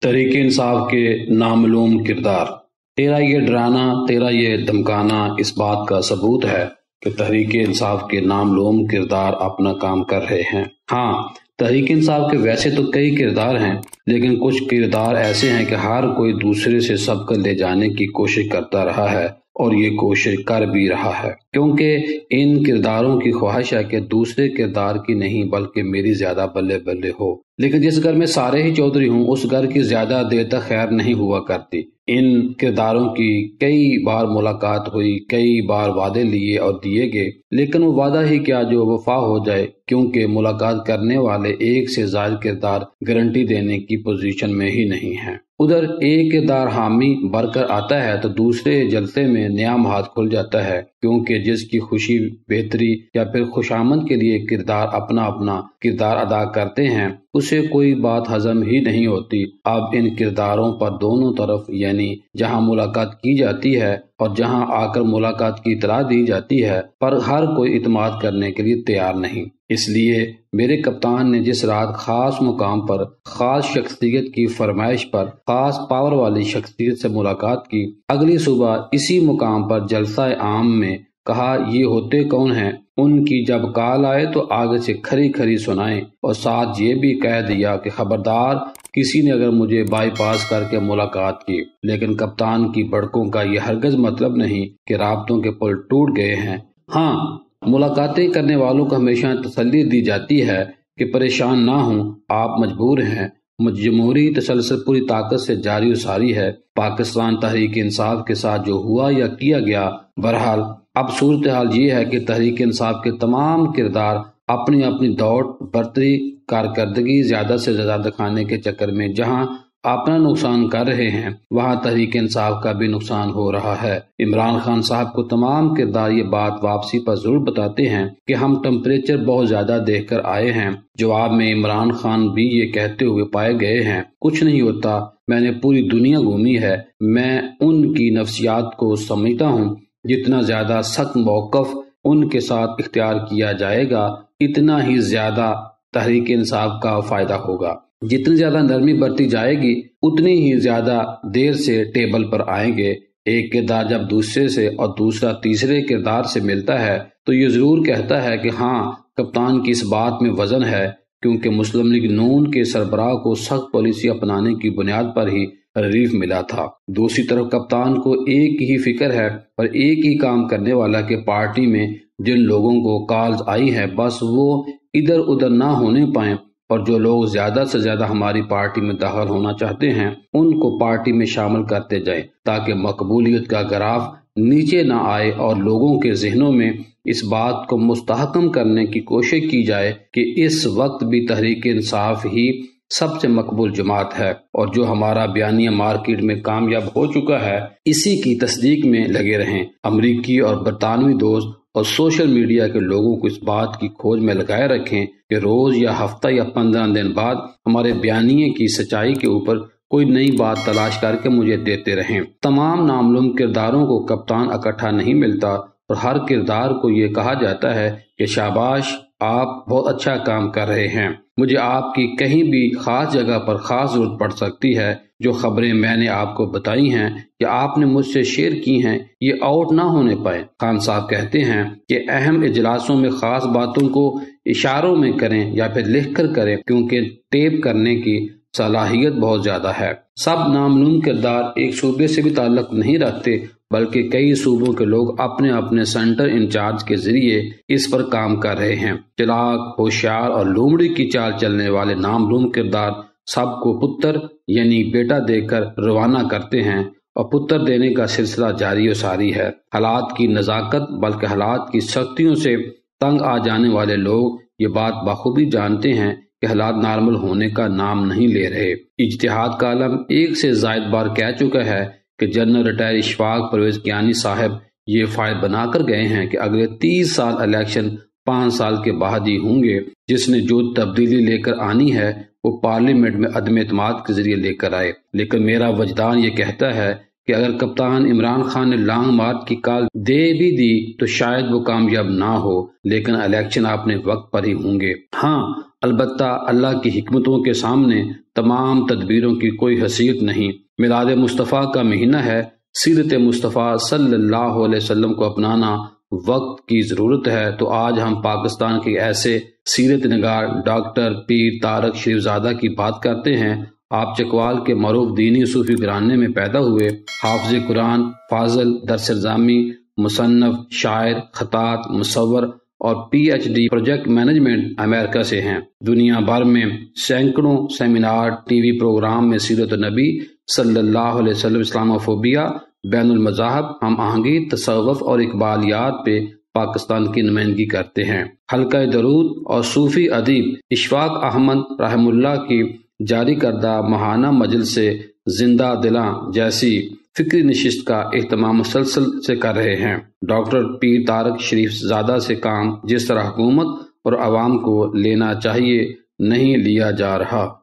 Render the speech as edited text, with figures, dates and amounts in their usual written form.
تحریک انصاف کے نامعلوم کردار۔ تیرا یہ ڈرانا، تیرا یہ دھمکانا اس بات کا ثبوت ہے کہ تحریک انصاف کے نامعلوم کردار اپنا کام کر رہے ہیں۔ ہاں، تحریک انصاف کے ویسے تو کئی کردار ہیں، لیکن کچھ کردار ایسے ہیں کہ ہر کوئی دوسرے سے سبقت لے جانے کی کوشش کرتا رہا ہے اور یہ کوشش کر بھی رہا ہے، کیونکہ ان کرداروں کی خواہش ہے کہ دوسرے کردار کی نہیں بلکہ میری زیادہ بلے بلے ہو۔ لیکن جس گھر میں سارے ہی چودھری ہوں اس گھر کی زیادہ دیر تک خیر نہیں ہوا کرتی۔ ان کرداروں کی کئی بار ملاقات ہوئی، کئی بار وعدے لیے اور دیے گئے، لیکن وہ وعدہ ہی کیا جو وفا ہو جائے، کیونکہ ملاقات کرنے والے ایک سے زائد کردار گارنٹی دینے کی پوزیشن میں ہی نہیں ہیں۔ ادھر ایک کردار حامی بڑھ کر آتا ہے تو دوسرے جلسے میں نیا محاذ کھل جاتا ہے، کیونکہ جس کی خوشی، بہتری یا پھر خوشامد کے لیے کردار اپنا کردار ادا کرتے ہیں اسے کوئی بات ہضم ہی نہیں ہوتی۔ اب ان کرداروں پر دونوں طرف، یعنی جہاں ملاقات کی جاتی ہے اور جہاں آ کر ملاقات کی اطلاع دی جاتی ہے، پر ہر کوئی اعتماد کرنے کے لیے تیار نہیں۔ اس لیے میرے کپتان نے جس رات خاص مقام پر، خاص شخصیت کی فرمائش پر، خاص پاور والی شخصیت سے ملاقات کی، اگلی صبح اسی مقام پر جلسہ عام میں کہا یہ ہوتے کون ہیں، ان کی جب کال آئے تو آگے سے کھری کھری سنائیں، اور ساتھ یہ بھی کہہ دیا کہ خبردار کسی نے اگر مجھے بائی پاس کر کے ملاقات کی۔ لیکن کپتان کی بڑکوں کا یہ ہرگز مطلب نہیں کہ رابطوں کے پل ٹوٹ گئے ہیں۔ ہاں، ملاقاتیں کرنے والوں کو ہمیشہ تسلی دی جاتی ہے کہ پریشان نہ ہوں، آپ مجبور ہیں۔ جمہوری تسلسل پوری طاقت سے جاری و ساری ہے۔ پاکستان تحریک انصاف کے ساتھ جو ہوا یا کیا گیا، بہرحال اب صورتحال یہ ہے کہ تحریک انصاف کے تمام کردار اپنی اپنی دوڑ برتری، کارکردگی زیادہ سے زیادہ دکھانے کے چکر میں جہاں اپنا نقصان کر رہے ہیں وہاں تحریک انصاف کا بھی نقصان ہو رہا ہے۔ عمران خان صاحب کو تمام کردار یہ بات واپسی پر ضرور بتاتے ہیں کہ ہم ٹمپریچر بہت زیادہ دیکھ کر آئے ہیں۔ جواب میں عمران خان بھی یہ کہتے ہوئے پائے گئے ہیں، کچھ نہیں ہوتا، میں نے پوری دنیا گھومی ہے، میں ان کی نفسیات کو سمجھتا ہوں، جتنا زیادہ سخت موقف ان کے ساتھ اختیار کیا جائے گا اتنا ہی زیادہ تحریک انصاف کا فائدہ ہوگا۔ جتنی زیادہ نرمی برتی جائے گی اتنی ہی زیادہ دیر سے ٹیبل پر آئیں گے۔ ایک کردار جب دوسرے سے اور دوسرا تیسرے کردار سے ملتا ہے تو یہ ضرور کہتا ہے کہ ہاں، کپتان کی اس بات میں وزن ہے، کیونکہ مسلم لیگ نون کے سربراہ کو سخت پالیسی اپنانے کی بنیاد پر ہی ریلیف ملا تھا۔ دوسری طرف کپتان کو ایک ہی فکر ہے اور ایک ہی کام کرنے والا کہ پارٹی میں جن لوگوں کو کالز آئی ہیں بس وہ ادھر ادھر نہ ہونے پائیں، اور جو لوگ زیادہ سے زیادہ ہماری پارٹی میں داخل ہونا چاہتے ہیں ان کو پارٹی میں شامل کرتے جائیں، تاکہ مقبولیت کا گراف نیچے نہ آئے اور لوگوں کے ذہنوں میں اس بات کو مستحکم کرنے کی کوشش کی جائے کہ اس وقت بھی تحریک انصاف ہی سب سے مقبول جماعت ہے، اور جو ہمارا بیانیہ مارکیٹ میں کامیاب ہو چکا ہے اسی کی تصدیق میں لگے رہیں۔ امریکی اور برطانوی دوست اور سوشل میڈیا کے لوگوں کو اس بات کی کھوج میں لگائے رکھیں کہ روز یا ہفتہ یا 15 دن بعد ہمارے بیانیے کی سچائی کے اوپر کوئی نئی بات تلاش کر کے مجھے دیتے رہیں۔ تمام نامعلوم کرداروں کو کپتان اکٹھا نہیں ملتا اور ہر کردار کو یہ کہا جاتا ہے کہ شاباش، آپ بہت اچھا کام کر رہے ہیں، مجھے آپ کی کہیں بھی خاص جگہ پر خاص ضرورت پڑ سکتی ہے، جو خبریں میں نے آپ کو بتائی ہیں یا آپ نے مجھ سے شیئر کی ہیں یہ آؤٹ نہ ہونے پائے۔ خان صاحب کہتے ہیں کہ اہم اجلاسوں میں خاص باتوں کو اشاروں میں کریں یا پھر لکھ کر کریں، کیونکہ ٹیپ کرنے کی صلاحیت بہت زیادہ ہے۔ سب نامعلوم کردار ایک صوبے سے بھی تعلق نہیں رکھتے، بلکہ کئی صوبوں کے لوگ اپنے اپنے سینٹر انچارج کے ذریعے اس پر کام کر رہے ہیں۔ چلاک، ہوشیار اور لومڑی کی چال چلنے والے نامعلوم کردار سب کو پتر یعنی بیٹا دے کر روانہ کرتے ہیں، اور پتر دینے کا سلسلہ جاری و ساری ہے۔ حالات کی نزاکت بلکہ حالات کی سختیوں سے تنگ آ جانے والے لوگ یہ بات بخوبی جانتے ہیں کہ حالات نارمل ہونے کا نام نہیں لے رہے۔ اجتہاد کا عالم ایک سے زائد بار کہہ چکا ہے کہ جنرل ریٹائر اشفاق پرویز کیانی صاحب یہ فائل بنا کر گئے ہیں کہ اگلے 30 سال الیکشن 5 سال کے بعد ہی ہوں گے، جس نے جو تبدیلی لے کر آنی ہے وہ پارلیمنٹ میں عدم اعتماد کے ذریعے لے کر آئے۔ لیکن میرا وجدان یہ کہتا ہے کہ اگر کپتان عمران خان نے لانگ مارچ کی کال دے بھی دی تو شاید وہ کامیاب نہ ہو، لیکن الیکشن اپنے وقت پر ہی ہوں گے۔ ہاں، البتہ اللہ کی حکمتوں کے سامنے تمام تدبیروں کی کوئی حیثیت نہیں۔ میلاد مصطفیٰ کا مہینہ ہے، سیرت مصطفیٰ صلی اللہ علیہ وسلم کو اپنانا وقت کی ضرورت ہے۔ تو آج ہم پاکستان کے ایسے سیرت نگار ڈاکٹر پیر طارق شریف زادہ کی بات کرتے ہیں۔ آپ چکوال کے معروف دینی صوفی گھرانے میں پیدا ہوئے، حافظ قرآن، فاضل، درس نظامی، مصنف، شاعر، خطاط، مصور اور P H D project management امریکہ سے ہیں۔ دنیا بھر میں سینکڑوں سیمینار، ٹی وی پروگرام میں سیرت النبی صلی اللہ علیہ وسلم، اسلاموفوبیا، بین المذاہب، ہم آہنگی، تصوف اور اقبالیات پہ پاکستان کی نمائندگی کرتے ہیں۔ حلقہ درود اور صوفی ادیب اشفاق احمد رحم اللہ کی جاری کردہ ماہانہ مجلس سے زندہ دلاں جیسی فکری نشست کا اہتمام مسلسل سے کر رہے ہیں۔ ڈاکٹر پیر طارق شریف زادہ سے کام جس طرح حکومت اور عوام کو لینا چاہیے نہیں لیا جا رہا۔